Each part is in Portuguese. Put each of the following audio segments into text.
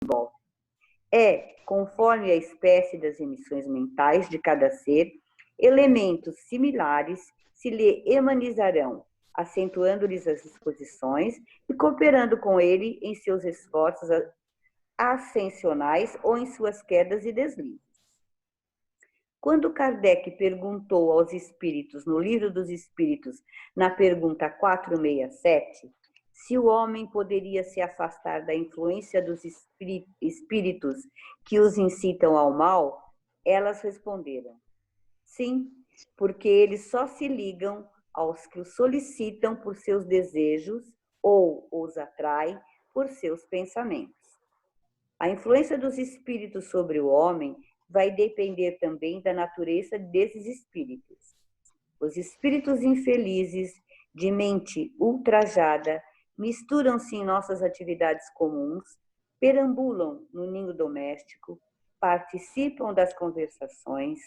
envolve. Conforme a espécie das emissões mentais de cada ser, elementos similares se lhe emanizarão, acentuando-lhes as disposições e cooperando com ele em seus esforços ascensionais ou em suas quedas e deslizes. Quando Kardec perguntou aos espíritos, no Livro dos Espíritos, na pergunta 467, se o homem poderia se afastar da influência dos espíritos que os incitam ao mal, elas responderam: sim, porque eles só se ligam aos que os solicitam por seus desejos ou os atraem por seus pensamentos. A influência dos espíritos sobre o homem vai depender também da natureza desses espíritos. Os espíritos infelizes, de mente ultrajada, misturam-se em nossas atividades comuns, perambulam no ninho doméstico, participam das conversações,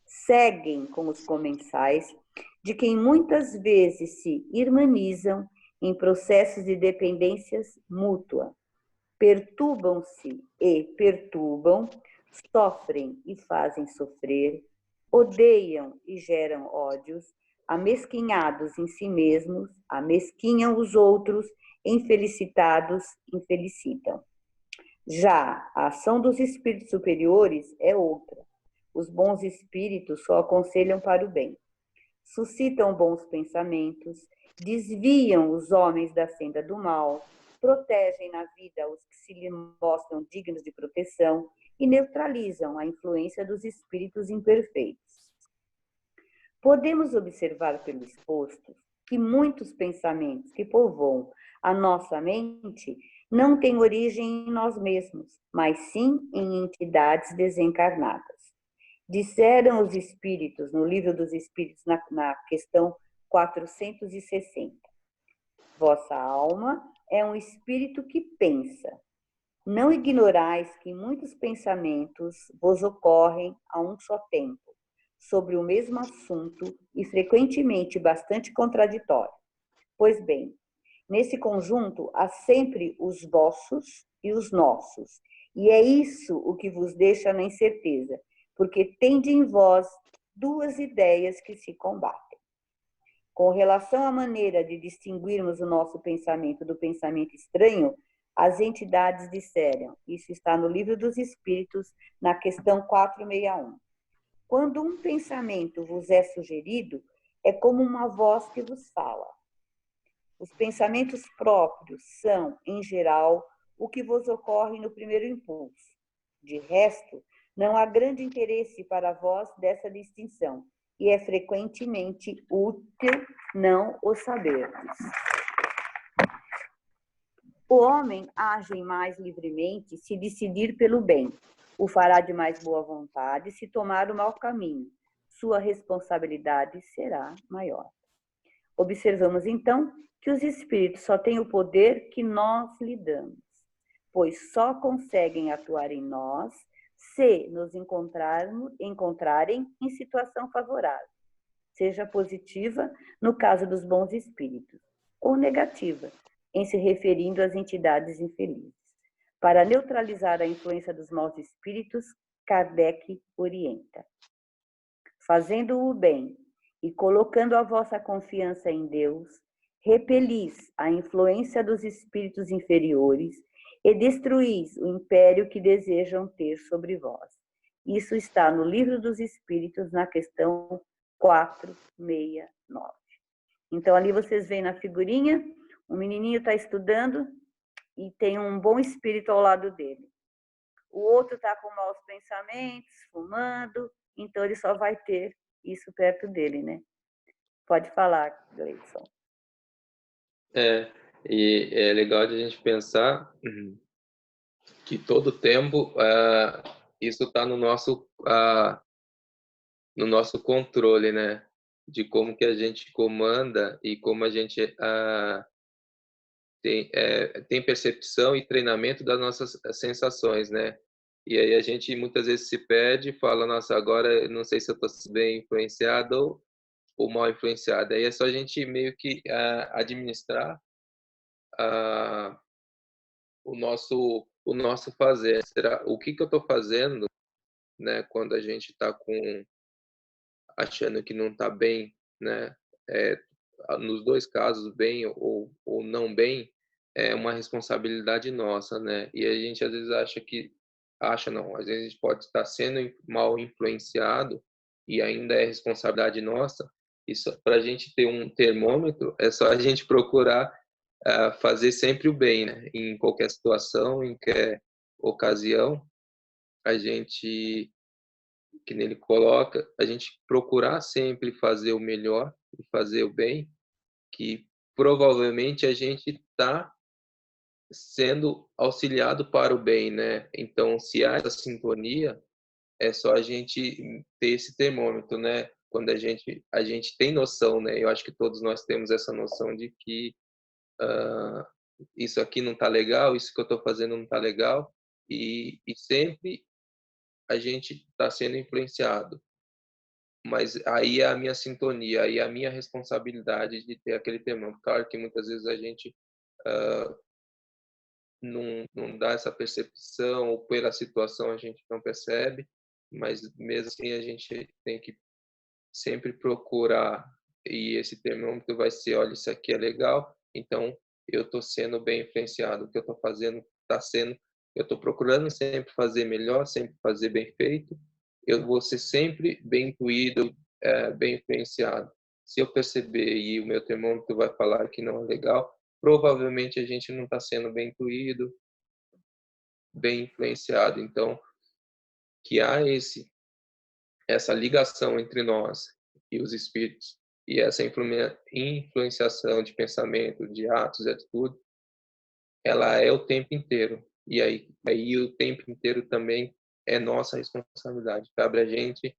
seguem com os comensais, de quem muitas vezes se irmanizam em processos de dependências mútua. Perturbam-se e perturbam, sofrem e fazem sofrer, odeiam e geram ódios, amesquinhados em si mesmos, amesquinham os outros, infelicitados, infelicitam. Já a ação dos espíritos superiores é outra. Os bons espíritos só aconselham para o bem. Suscitam bons pensamentos, desviam os homens da senda do mal, protegem na vida os que se lhe mostram dignos de proteção e neutralizam a influência dos espíritos imperfeitos. Podemos observar pelo exposto que muitos pensamentos que povoam a nossa mente não têm origem em nós mesmos, mas sim em entidades desencarnadas. Disseram os espíritos, no Livro dos Espíritos, na questão 460, vossa alma é um espírito que pensa. Não ignorais que muitos pensamentos vos ocorrem a um só tempo, sobre o mesmo assunto e frequentemente bastante contraditório. Pois bem, nesse conjunto há sempre os vossos e os nossos, e é isso o que vos deixa na incerteza, porque tende em vós duas ideias que se combatem. Com relação à maneira de distinguirmos o nosso pensamento do pensamento estranho, as entidades disseram, isso está no Livro dos Espíritos, na questão 461. Quando um pensamento vos é sugerido, é como uma voz que vos fala. Os pensamentos próprios são, em geral, o que vos ocorre no primeiro impulso. De resto, não há grande interesse para vós dessa distinção, e é frequentemente útil não o sabermos. O homem age mais livremente se decidir pelo bem, o fará de mais boa vontade se tomar o mau caminho. Sua responsabilidade será maior. Observamos, então, que os espíritos só têm o poder que nós lhe damos, pois só conseguem atuar em nós se nos encontrarem em situação favorável, seja positiva, no caso dos bons espíritos, ou negativa, em se referindo às entidades infelizes. Para neutralizar a influência dos maus espíritos, Kardec orienta: fazendo o bem e colocando a vossa confiança em Deus, repelis a influência dos espíritos inferiores e destruís o império que desejam ter sobre vós. Isso está no Livro dos Espíritos, na questão 469. Então, ali vocês veem na figurinha, o menininho está estudando e tem um bom espírito ao lado dele. O outro está com maus pensamentos, fumando, então ele só vai ter isso perto dele, né? Pode falar, Gleison. E é legal de a gente pensar que todo tempo isso está no nosso controle, né? De como que a gente comanda e como a gente tem percepção e treinamento das nossas sensações, né? E aí a gente muitas vezes se perde e fala, nossa, agora não sei se eu estou bem influenciado ou mal influenciado. Aí é só a gente meio que administrar o nosso o nosso fazer. Será o que eu estou fazendo, né? Quando a gente está achando que não está bem, né? É, nos dois casos, bem ou não bem, é uma responsabilidade nossa, né? E a gente às vezes acha não, às vezes a gente pode estar sendo mal influenciado e ainda é responsabilidade nossa. Isso, para a gente ter um termômetro, é só a gente procurar fazer sempre o bem, né? Em qualquer situação, em qualquer ocasião, a gente, que nele coloca, a gente procurar sempre fazer o melhor e fazer o bem, que provavelmente a gente está sendo auxiliado para o bem, né? Então, se há essa sintonia, é só a gente ter esse termômetro, né? Quando a gente tem noção, né? Eu acho que todos nós temos essa noção de que isso aqui não está legal, isso que eu estou fazendo não está legal, e sempre a gente está sendo influenciado. Mas aí é a minha sintonia, aí é a minha responsabilidade de ter aquele termômetro. Claro que muitas vezes a gente não dá essa percepção, ou pela situação a gente não percebe, mas mesmo assim a gente tem que sempre procurar, e esse termômetro vai ser, olha, isso aqui é legal, então eu estou sendo bem influenciado, o que eu estou fazendo está sendo, eu estou procurando sempre fazer melhor, sempre fazer bem feito, eu vou ser sempre bem intuído, bem influenciado. Se eu perceber e o meu termômetro vai falar que não é legal, provavelmente a gente não está sendo bem intuído, bem influenciado. Então, que há essa ligação entre nós e os espíritos, e essa influenciação de pensamento, de atos e atitude, ela é o tempo inteiro. E aí o tempo inteiro também é nossa responsabilidade. Cabe a gente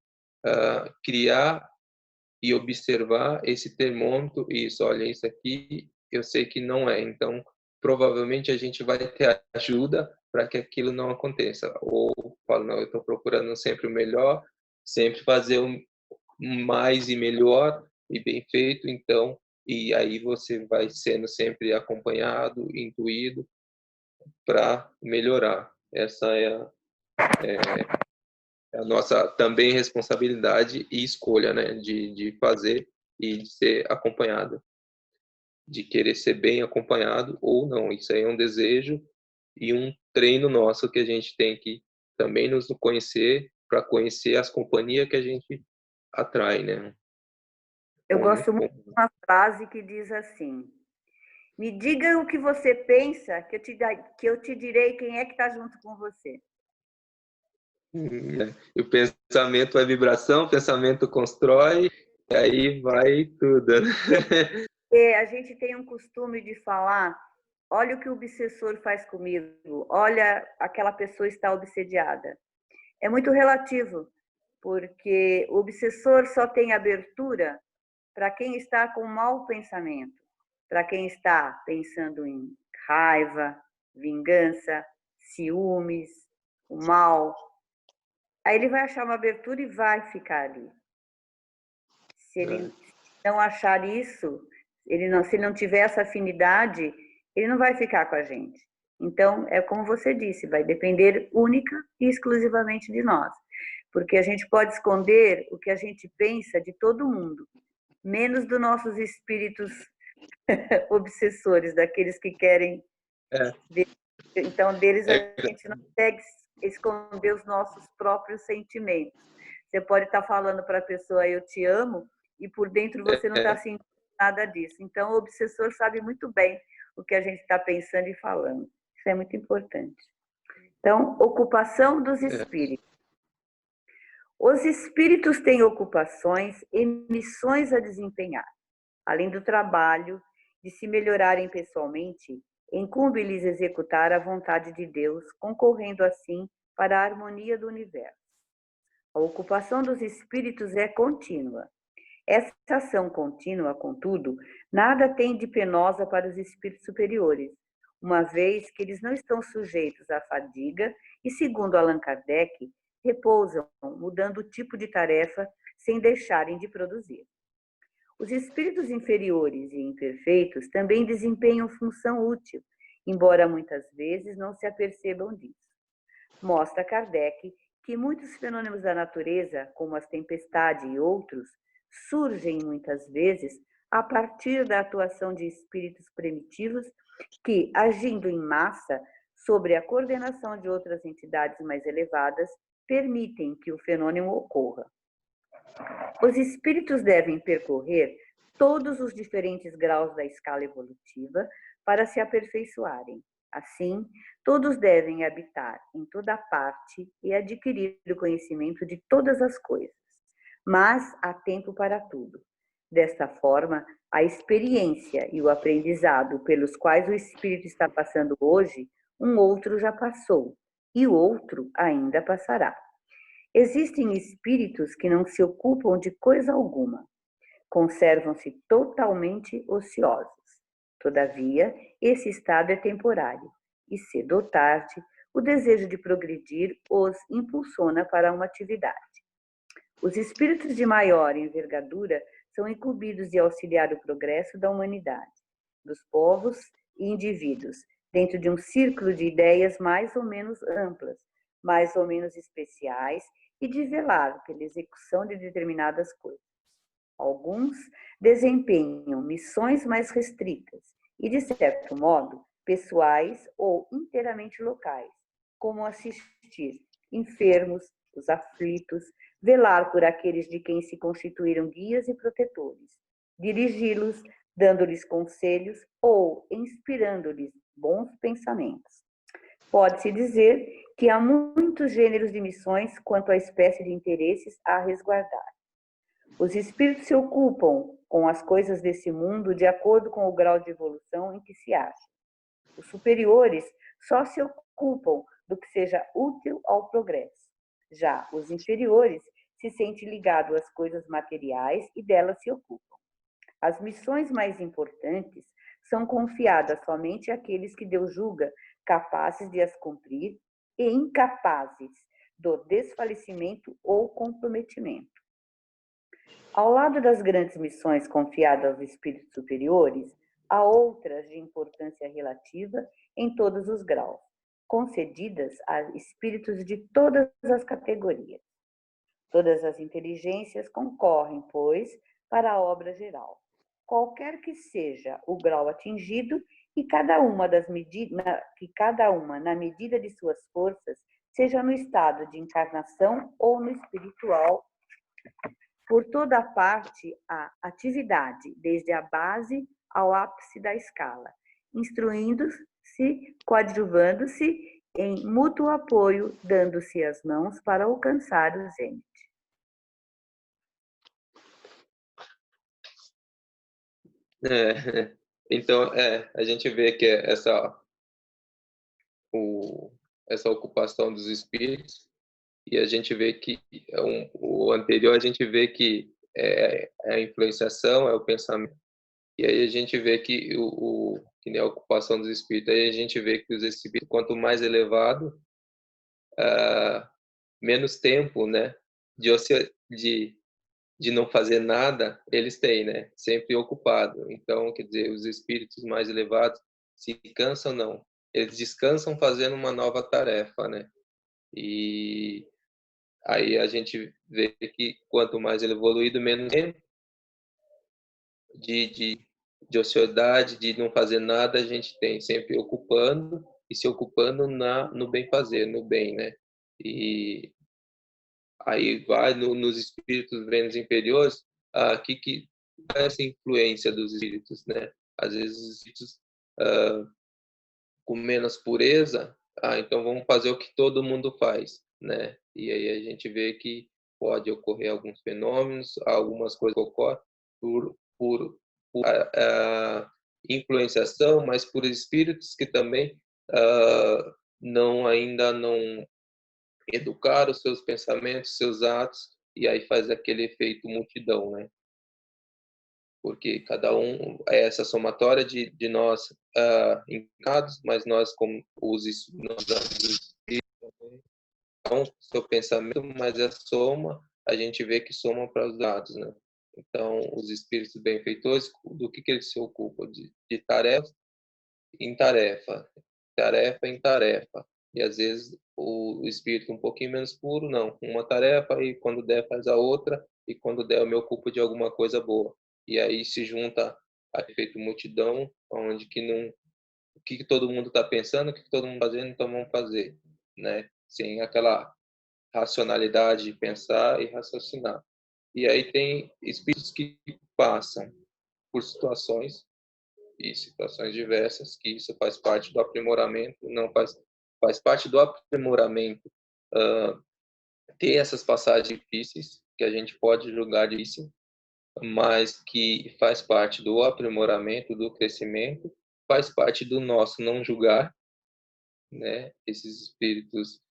criar e observar esse termômetro, e isso, olha, isso aqui eu sei que não é. Então, provavelmente a gente vai ter ajuda para que aquilo não aconteça. Ou falo, não, eu estou procurando sempre o melhor, sempre fazer o mais e melhor e bem feito, então, e aí você vai sendo sempre acompanhado, intuído para melhorar. Essa é a nossa também responsabilidade e escolha, né, de fazer e de ser acompanhado, de querer ser bem acompanhado ou não. Isso aí é um desejo e um treino nosso que a gente tem que também nos conhecer para conhecer as companhias que a gente atrai, né? Eu gosto muito de uma frase que diz assim: me diga o que você pensa, que eu te direi quem é que está junto com você. E o pensamento é vibração, o pensamento constrói, e aí vai tudo. A gente tem um costume de falar: olha o que o obsessor faz comigo, olha, aquela pessoa está obsediada. É muito relativo, porque o obsessor só tem abertura para quem está com mau pensamento, para quem está pensando em raiva, vingança, ciúmes, o mal. Aí ele vai achar uma abertura e vai ficar ali. Se ele não achar isso, se ele não tiver essa afinidade, ele não vai ficar com a gente. Então, é como você disse, vai depender única e exclusivamente de nós. Porque a gente pode esconder o que a gente pensa de todo mundo, menos dos nossos espíritos obsessores, daqueles que querem. Então, deles a gente não consegue esconder os nossos próprios sentimentos. Você pode estar falando para a pessoa, eu te amo, e por dentro você não está sentindo nada disso. Então, o obsessor sabe muito bem o que a gente está pensando e falando. Isso é muito importante. Então, ocupação dos espíritos. Os espíritos têm ocupações e missões a desempenhar. Além do trabalho de se melhorarem pessoalmente, incumbe-lhes executar a vontade de Deus, concorrendo assim para a harmonia do universo. A ocupação dos espíritos é contínua. Essa ação contínua, contudo, nada tem de penosa para os espíritos superiores, uma vez que eles não estão sujeitos à fadiga e, segundo Allan Kardec, repousam, mudando o tipo de tarefa sem deixarem de produzir. Os espíritos inferiores e imperfeitos também desempenham função útil embora muitas vezes não se apercebam disso. Mostra Kardec que muitos fenômenos da natureza, como as tempestades e outros, surgem muitas vezes a partir da atuação de espíritos primitivos que, agindo em massa, sobre a coordenação de outras entidades mais elevadas, permitem que o fenômeno ocorra. Os espíritos devem percorrer todos os diferentes graus da escala evolutiva para se aperfeiçoarem. Assim, todos devem habitar em toda parte e adquirir o conhecimento de todas as coisas. Mas há tempo para tudo. Desta forma, a experiência e o aprendizado pelos quais o espírito está passando hoje, um outro já passou e o outro ainda passará. Existem espíritos que não se ocupam de coisa alguma, conservam-se totalmente ociosos. Todavia, esse estado é temporário e, cedo ou tarde, o desejo de progredir os impulsiona para uma atividade. Os espíritos de maior envergadura são incumbidos de auxiliar o progresso da humanidade, dos povos e indivíduos, dentro de um círculo de ideias mais ou menos amplas, mais ou menos especiais, e de velar pela execução de determinadas coisas. Alguns desempenham missões mais restritas e, de certo modo, pessoais ou inteiramente locais, como assistir enfermos, os aflitos, velar por aqueles de quem se constituíram guias e protetores, dirigi-los, dando-lhes conselhos ou inspirando-lhes bons pensamentos. Pode-se dizer que há muitos gêneros de missões quanto à espécie de interesses a resguardar. Os espíritos se ocupam com as coisas desse mundo de acordo com o grau de evolução em que se acham. Os superiores só se ocupam do que seja útil ao progresso. Já os inferiores se sentem ligados às coisas materiais e delas se ocupam. As missões mais importantes são confiadas somente àqueles que Deus julga capazes de as cumprir e incapazes do desfalecimento ou comprometimento. Ao lado das grandes missões confiadas aos espíritos superiores, há outras de importância relativa em todos os graus, concedidas a espíritos de todas as categorias. Todas as inteligências concorrem, pois, para a obra geral, qualquer que seja o grau atingido, e cada uma na medida de suas forças, seja no estado de encarnação ou no espiritual. Por toda parte há atividade, desde a base ao ápice da escala, instruindo-se, coadjuvando-se em mútuo apoio, dando-se as mãos para alcançar o zênite. Então, a gente vê que essa ocupação dos espíritos, e a gente vê que o anterior, a gente vê que é a influenciação, é o pensamento, e aí a gente vê que que nem a ocupação dos espíritos, aí a gente vê que os espíritos, quanto mais elevado, menos tempo, né, de não fazer nada eles têm, né, sempre ocupado. Então, quer dizer, os espíritos mais elevados se cansam, não, eles descansam fazendo uma nova tarefa, né, e aí a gente vê que quanto mais ele evoluído, menos tempo de ociosidade, de não fazer nada, a gente tem sempre ocupando e se ocupando no bem fazer, no bem, né? E aí vai nos espíritos reinos inferiores, que essa influência dos espíritos, né? Às vezes os espíritos com menos pureza, então vamos fazer o que todo mundo faz, né? E aí a gente vê que pode ocorrer alguns fenômenos, algumas coisas ocorrem por influenciação, mas por espíritos que também ainda não educaram os seus pensamentos, seus atos, e aí faz aquele efeito multidão, né? Porque cada um é essa somatória de nós encarnados, mas nós como os espíritos também, seu pensamento, mas a soma, a gente vê que soma para os lados, né? Então, os espíritos benfeitores, do que eles se ocupam? De tarefas em tarefa, tarefa em tarefa. E às vezes o espírito um pouquinho menos puro, não, uma tarefa e quando der faz a outra e quando der eu me ocupo de alguma coisa boa. E aí se junta a efeito multidão, onde que não, o que todo mundo está pensando, o que todo mundo está fazendo, então vamos fazer, né? Sem aquela racionalidade de pensar e raciocinar. E aí tem espíritos que passam por situações e situações diversas, que isso faz parte do aprimoramento, não faz parte do aprimoramento ter essas passagens difíceis, que a gente pode julgar difícil, mas que faz parte do aprimoramento, do crescimento, faz parte do nosso não julgar, né? Esses espíritos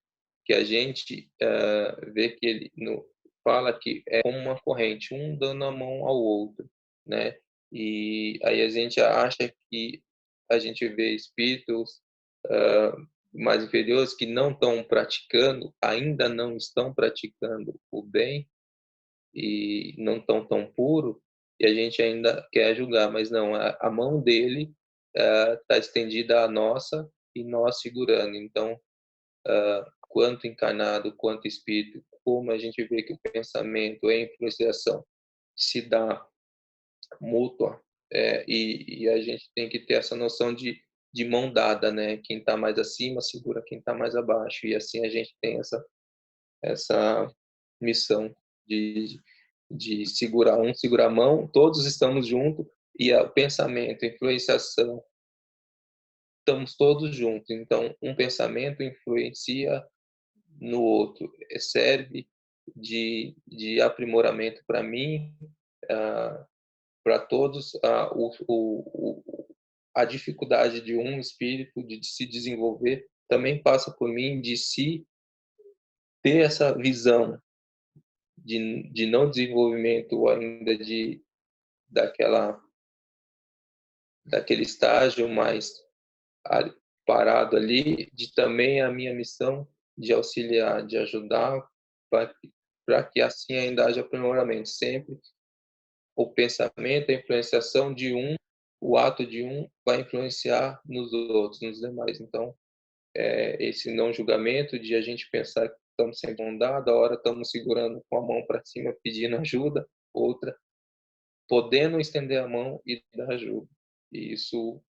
que a gente vê que ele fala que é como uma corrente, um dando a mão ao outro, né? E aí a gente acha que a gente vê espíritos mais inferiores que não estão praticando, ainda não estão praticando o bem e não estão tão puro, e a gente ainda quer julgar, mas não, a mão dele está estendida à nossa e nós segurando. Então, quanto encarnado, quanto espírito, como a gente vê que o pensamento e a influenciação se dá mútua, e a gente tem que ter essa noção de mão dada, né? Quem está mais acima segura quem está mais abaixo, e assim a gente tem essa missão de segurar um, segurar a mão, todos estamos juntos, e o pensamento, a influenciação, estamos todos juntos. Então, um pensamento influencia no outro, serve de aprimoramento para mim, para todos, a dificuldade de um espírito de se desenvolver também passa por mim, de se ter essa visão de não desenvolvimento ainda daquele estágio mais parado ali, de também a minha missão de auxiliar, de ajudar, para que assim ainda haja aprimoramento. Sempre o pensamento, a influenciação de um, o ato de um vai influenciar nos outros, nos demais. Então, esse não julgamento de a gente pensar que estamos sempre mão dada, a hora estamos segurando com a mão para cima, pedindo ajuda, outra podendo estender a mão e dar ajuda. E isso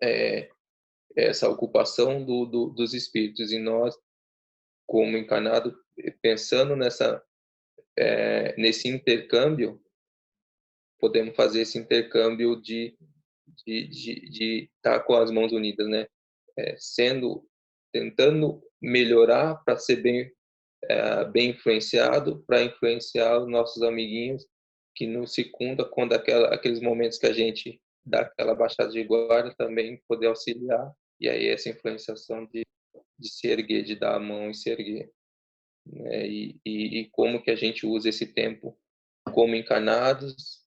é essa ocupação dos espíritos. E nós, como encarnado, pensando nesse intercâmbio, podemos fazer esse intercâmbio de estar com as mãos unidas, né? Tentando melhorar para ser bem influenciado, para influenciar os nossos amiguinhos que nos circundam, quando aqueles momentos que a gente dá aquela baixada de guarda, também poder auxiliar, e aí essa influenciação de se erguer, de dar a mão e se erguer, né? E como que a gente usa esse tempo como encarnados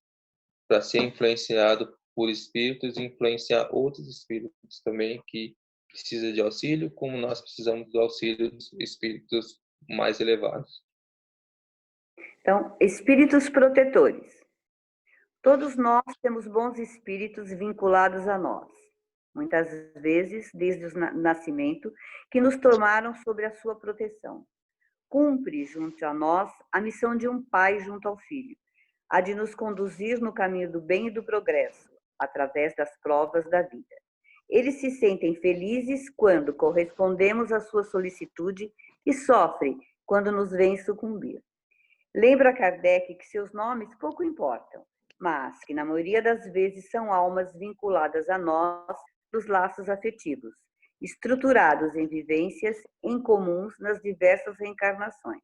para ser influenciado por espíritos e influenciar outros espíritos também que precisam de auxílio, como nós precisamos do auxílio dos espíritos mais elevados. Então, espíritos protetores. Todos nós temos bons espíritos vinculados a nós, muitas vezes desde o nascimento, que nos tomaram sobre a sua proteção. Cumpre junto a nós a missão de um pai junto ao filho, a de nos conduzir no caminho do bem e do progresso, através das provas da vida. Eles se sentem felizes quando correspondemos à sua solicitude e sofrem quando nos veem sucumbir. Lembra Kardec que seus nomes pouco importam, mas que na maioria das vezes são almas vinculadas a nós dos laços afetivos, estruturados em vivências incomuns nas diversas reencarnações.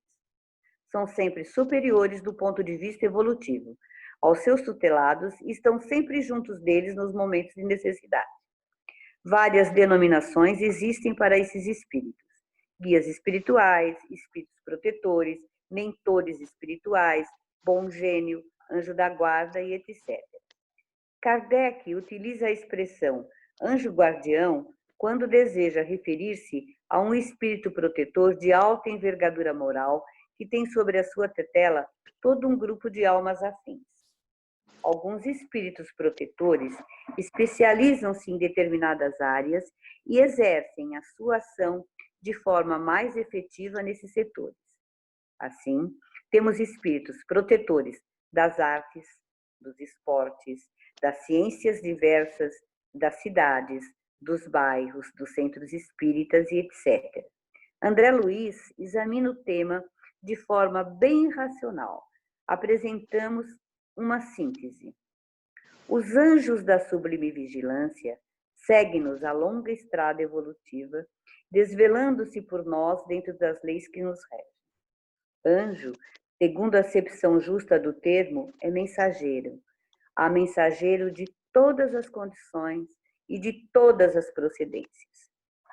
São sempre superiores do ponto de vista evolutivo aos seus tutelados e estão sempre juntos deles nos momentos de necessidade. Várias denominações existem para esses espíritos: guias espirituais, espíritos protetores, mentores espirituais, bom gênio, anjo da guarda e etc. Kardec utiliza a expressão anjo guardião quando deseja referir-se a um espírito protetor de alta envergadura moral que tem sobre a sua tutela todo um grupo de almas afins. Alguns espíritos protetores especializam-se em determinadas áreas e exercem a sua ação de forma mais efetiva nesses setores. Assim, temos espíritos protetores das artes, dos esportes, das ciências diversas, das cidades, dos bairros, dos centros espíritas e etc. André Luiz examina o tema de forma bem racional. Apresentamos uma síntese. Os anjos da sublime vigilância seguem-nos a longa estrada evolutiva, desvelando-se por nós dentro das leis que nos regem. Anjo, segundo a acepção justa do termo, é mensageiro. Há mensageiro de todas as condições e de todas as procedências.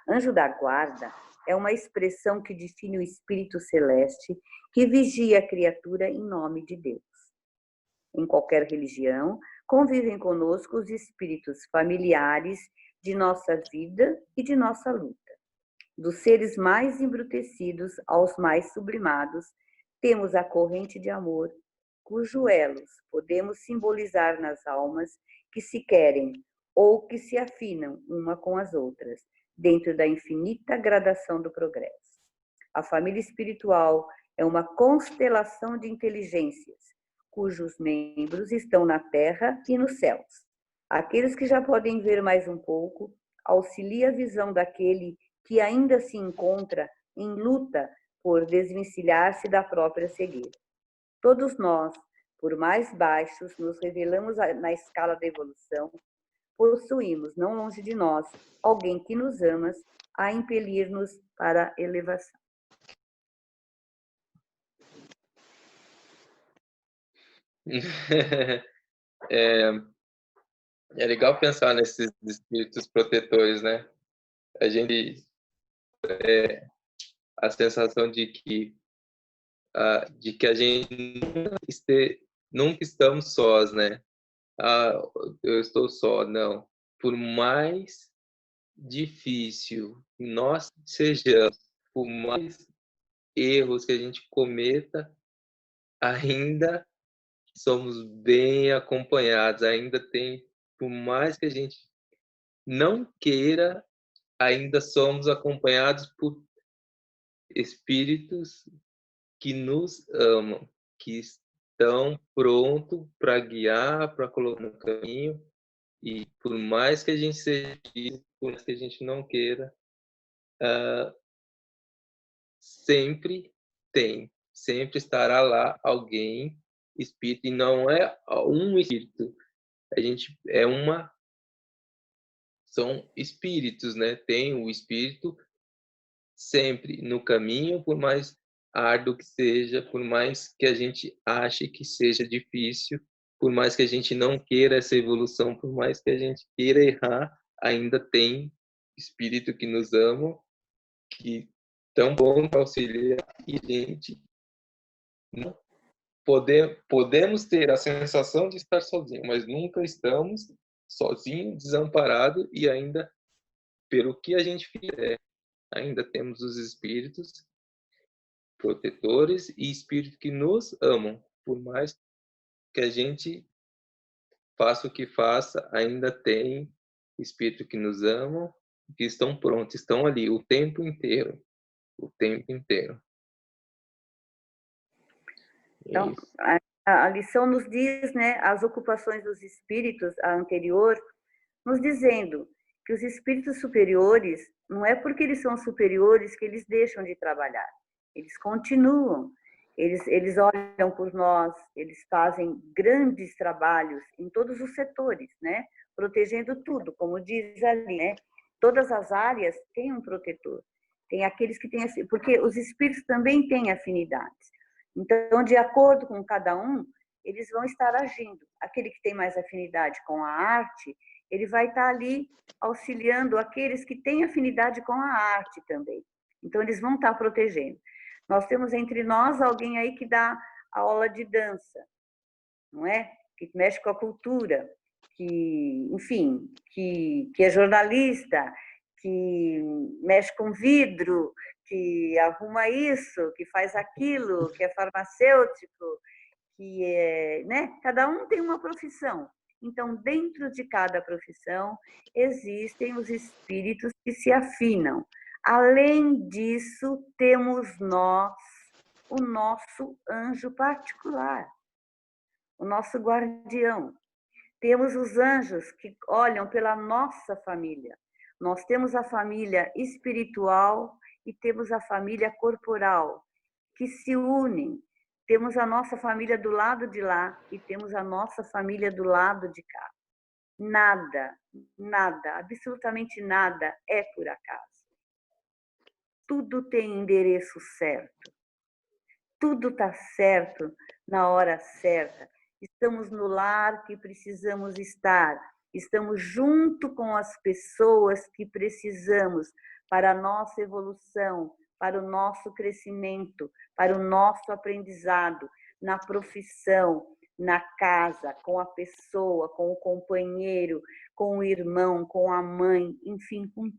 Anjo da guarda é uma expressão que define o espírito celeste que vigia a criatura em nome de Deus. Em qualquer religião, convivem conosco os espíritos familiares de nossa vida e de nossa luta. Dos seres mais embrutecidos aos mais sublimados, temos a corrente de amor, cujo elos podemos simbolizar nas almas que se querem ou que se afinam uma com as outras, dentro da infinita gradação do progresso. A família espiritual é uma constelação de inteligências, cujos membros estão na terra e nos céus. Aqueles que já podem ver mais um pouco, auxilia a visão daquele que ainda se encontra em luta por desvencilhar-se da própria cegueira. Todos nós, por mais baixos nos revelamos na escala da evolução, possuímos, não longe de nós, alguém que nos ama a impelir-nos para a elevação. É legal pensar nesses espíritos protetores, né? A gente a sensação de que a gente nunca estamos sós, né? Eu estou só, não. Por mais difícil que nós sejamos, por mais erros que a gente cometa, ainda somos bem acompanhados, ainda tem, por mais que a gente não queira, ainda somos acompanhados por espíritos que nos amam, que estão prontos para guiar, para colocar no caminho, e por mais que a gente seja, por mais que a gente não queira, sempre estará lá alguém, espírito, e não é um espírito, a gente são espíritos, né? Tem o espírito sempre no caminho, por mais árduo que seja, por mais que a gente ache que seja difícil, por mais que a gente não queira essa evolução, por mais que a gente queira errar, ainda tem espírito que nos ama, que tão bom para auxiliar, e gente não podemos ter a sensação de estar sozinho, mas nunca estamos sozinho, desamparado, e ainda pelo que a gente fizer, ainda temos os espíritos protetores e espíritos que nos amam, por mais que a gente faça o que faça, ainda tem espíritos que nos amam, que estão prontos, estão ali o tempo inteiro, o tempo inteiro. Então, a lição nos diz, né, as ocupações dos espíritos, a anterior, nos dizendo que os espíritos superiores, não é porque eles são superiores que eles deixam de trabalhar. Eles continuam, eles olham por nós, eles fazem grandes trabalhos em todos os setores, né? Protegendo tudo, como diz ali, né? Todas as áreas têm um protetor. Tem aqueles que têm, porque os espíritos também têm afinidades. Então, de acordo com cada um, eles vão estar agindo. Aquele que tem mais afinidade com a arte, ele vai estar ali auxiliando aqueles que têm afinidade com a arte também. Então, eles vão estar protegendo. Nós temos entre nós alguém aí que dá aula de dança, não é? Que mexe com a cultura, que, enfim, que é jornalista, que mexe com vidro, que arruma isso, que faz aquilo, que é farmacêutico, que é, né? Cada um tem uma profissão. Então, dentro de cada profissão, existem os espíritos que se afinam. Além disso, temos nós, o nosso anjo particular, o nosso guardião. Temos os anjos que olham pela nossa família. Nós temos a família espiritual e temos a família corporal, que se unem. Temos a nossa família do lado de lá e temos a nossa família do lado de cá. Nada, nada, absolutamente nada é por acaso. Tudo tem endereço certo. Tudo está certo na hora certa. Estamos no lar que precisamos estar. Estamos junto com as pessoas que precisamos para a nossa evolução, para o nosso crescimento, para o nosso aprendizado, na profissão, na casa, com a pessoa, com o companheiro, com o irmão, com a mãe, enfim, com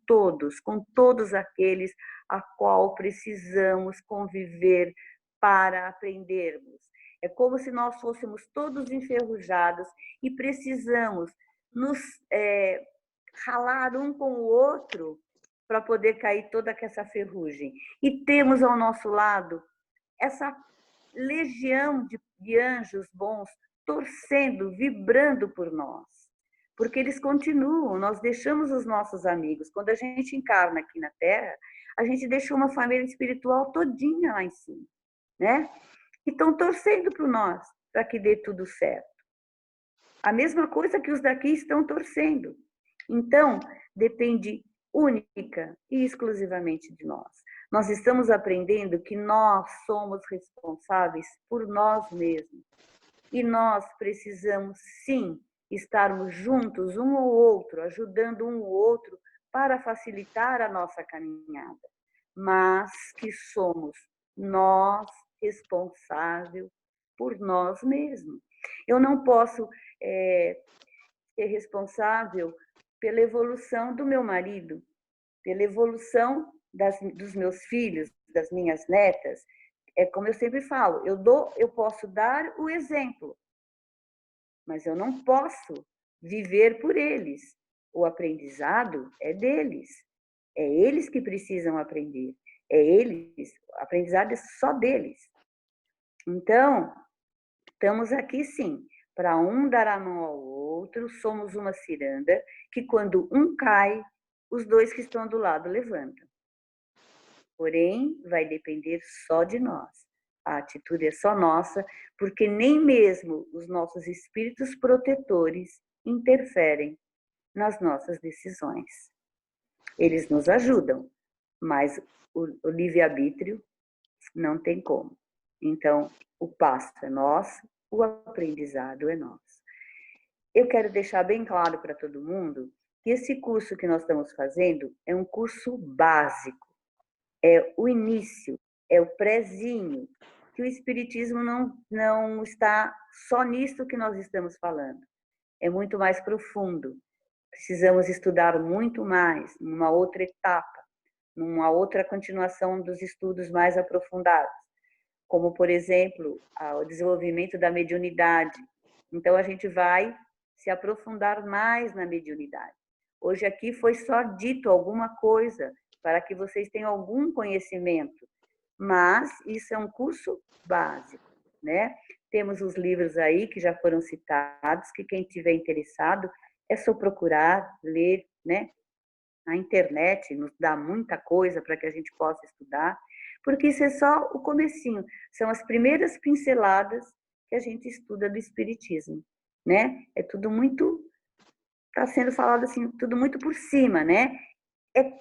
todos aqueles a qual precisamos conviver para aprendermos. É como se nós fôssemos todos enferrujados e precisamos nos ralar um com o outro para poder cair toda essa ferrugem. E temos ao nosso lado essa legião de anjos bons torcendo, vibrando por nós. Porque eles continuam, nós deixamos os nossos amigos. Quando a gente encarna aqui na Terra, a gente deixou uma família espiritual todinha lá em cima, né? E estão torcendo por nós, para que dê tudo certo. A mesma coisa que os daqui estão torcendo. Então, depende única e exclusivamente de nós. Nós estamos aprendendo que nós somos responsáveis por nós mesmos. E nós precisamos, sim, estarmos juntos, um ao outro, ajudando um ao outro para facilitar a nossa caminhada. Mas que somos nós responsáveis por nós mesmos. Eu não posso ser responsável pela evolução do meu marido, pela evolução dos meus filhos, das minhas netas. É como eu sempre falo, eu posso dar o exemplo, mas eu não posso viver por eles. O aprendizado é deles. É eles que precisam aprender. É eles, o aprendizado é só deles. Então, estamos aqui sim, para um dar a mão ao outro, somos uma ciranda, que quando um cai, os dois que estão do lado levantam. Porém, vai depender só de nós. A atitude é só nossa, porque nem mesmo os nossos espíritos protetores interferem nas nossas decisões. Eles nos ajudam, mas o livre-arbítrio não tem como. Então, o passo é nosso, o aprendizado é nosso. Eu quero deixar bem claro para todo mundo que esse curso que nós estamos fazendo é um curso básico, é o início, é o prézinho, que o Espiritismo não está só nisso que nós estamos falando. É muito mais profundo. Precisamos estudar muito mais, numa outra etapa, numa outra continuação dos estudos mais aprofundados, como, por exemplo, o desenvolvimento da mediunidade. Então, a gente vai se aprofundar mais na mediunidade. Hoje aqui foi só dito alguma coisa para que vocês tenham algum conhecimento, mas isso é um curso básico, né? Temos os livros aí que já foram citados, que quem tiver interessado é só procurar, ler, né? A internet nos dá muita coisa para que a gente possa estudar, porque isso é só o comecinho, são as primeiras pinceladas que a gente estuda do Espiritismo, né? É tudo muito, está sendo falado assim, tudo muito por cima, né?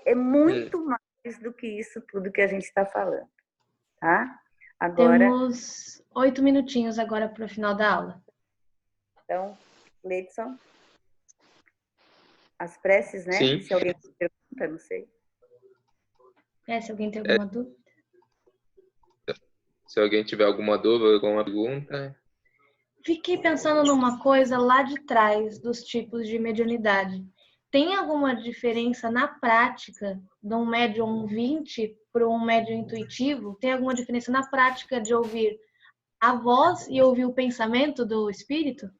É muito mais do que isso tudo que a gente está falando, tá? Agora... Temos 8 minutinhos agora para o final da aula. Então, Leidson, as preces, né? Sim. Se alguém pergunta, não sei. Se alguém tem alguma dúvida. Se alguém tiver alguma dúvida, alguma pergunta. Fiquei pensando numa coisa lá de trás dos tipos de mediunidade. Tem alguma diferença na prática de um médium 20 para um médium intuitivo? Tem alguma diferença na prática de ouvir a voz e ouvir o pensamento do espírito?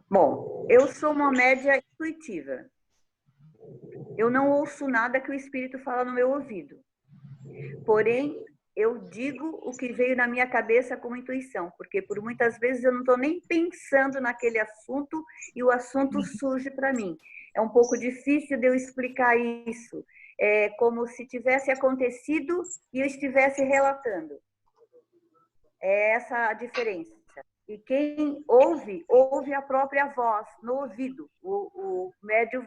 Bom, eu sou uma média intuitiva. Eu não ouço nada que o espírito fala no meu ouvido. Porém, eu digo o que veio na minha cabeça como intuição, porque por muitas vezes eu não estou nem pensando naquele assunto e o assunto surge para mim. É um pouco difícil de eu explicar isso. É como se tivesse acontecido e eu estivesse relatando. É essa a diferença. E quem ouve, ouve a própria voz no ouvido. O médium,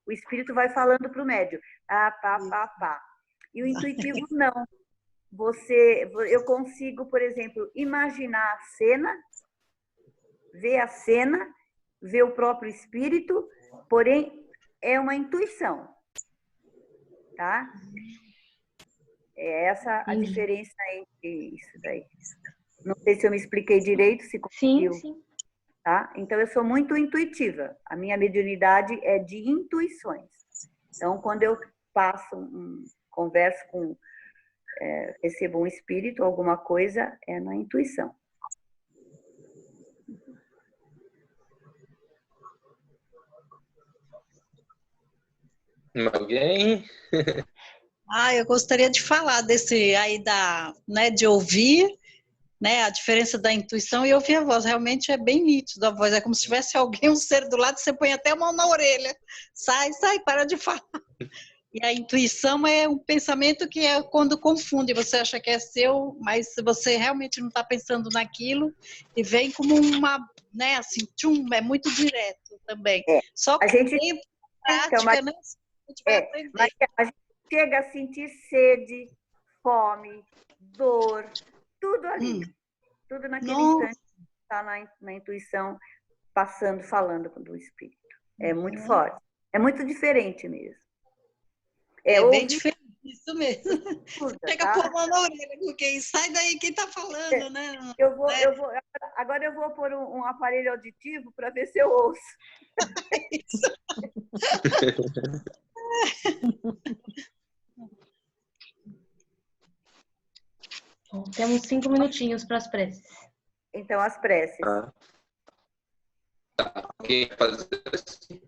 o espírito vai falando para o médium. Ah, pá, pá, pá. E o intuitivo não. Eu consigo, por exemplo, imaginar a cena, ver o próprio espírito, porém é uma intuição, tá? É essa a diferença entre isso daí. Não sei se eu me expliquei direito, se conseguiu. Sim. Tá? Então, eu sou muito intuitiva. A minha mediunidade é de intuições. Então, quando eu converso com, recebo um espírito, alguma coisa, é na intuição. Alguém? Eu gostaria de falar desse aí de ouvir, né, a diferença da intuição e ouvir a voz. Realmente é bem nítido a voz. É como se tivesse alguém, um ser do lado, você põe até a mão na orelha. Sai, para de falar. E a intuição é um pensamento que é quando confunde. Você acha que é seu, mas você realmente não está pensando naquilo e vem como uma, né, assim, tchum, é muito direto também. Só que tem prática, né? A gente vai aprender. Mas a gente chega a sentir sede, fome, dor, tudo ali. Tudo naquele instante está na intuição, falando do espírito. É muito forte. É muito diferente mesmo. É bem diferente, isso mesmo. Chega a tá? pôr a mão na orelha, porque sai daí quem está falando, né? Agora eu vou pôr um aparelho auditivo para ver se eu ouço. Bom, temos 5 minutinhos para as preces. Então, as preces. Alguém fazer assim?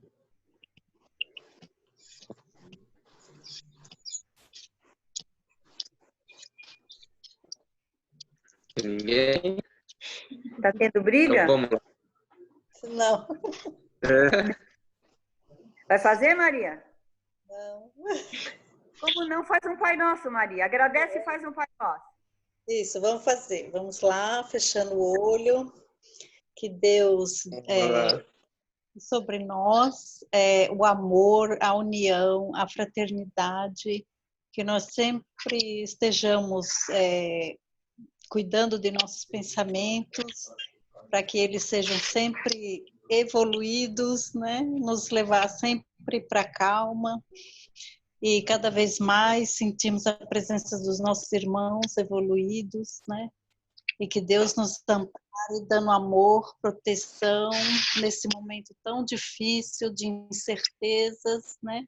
Ninguém? Tá tendo briga? Então, vamos lá. Não. Vai fazer, Maria? Não. Como não? Faz um Pai Nosso, Maria. Agradece e faz um Pai Nosso. Isso, vamos fazer. Vamos lá, fechando o olho. Que Deus sobre nós, o amor, a união, a fraternidade, que nós sempre estejamos cuidando de nossos pensamentos, para que eles sejam sempre evoluídos, né? Nos levar sempre para a calma e cada vez mais sentimos a presença dos nossos irmãos evoluídos, né? E que Deus nos ampare, dando amor, proteção nesse momento tão difícil de incertezas, né?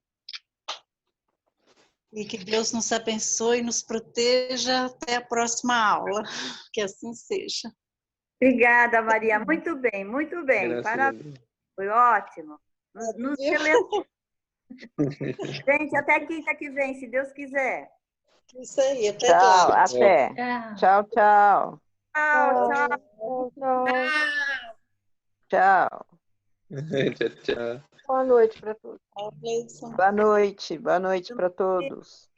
E que Deus nos abençoe e nos proteja até a próxima aula. Que assim seja. Obrigada, Maria. Muito bem, muito bem. Parabéns. Foi ótimo. Gente, até quinta que vem, se Deus quiser. Isso aí, até tchau, lá. até. Tchau, tchau. Tchau. Boa noite para todos. Boa noite para todos.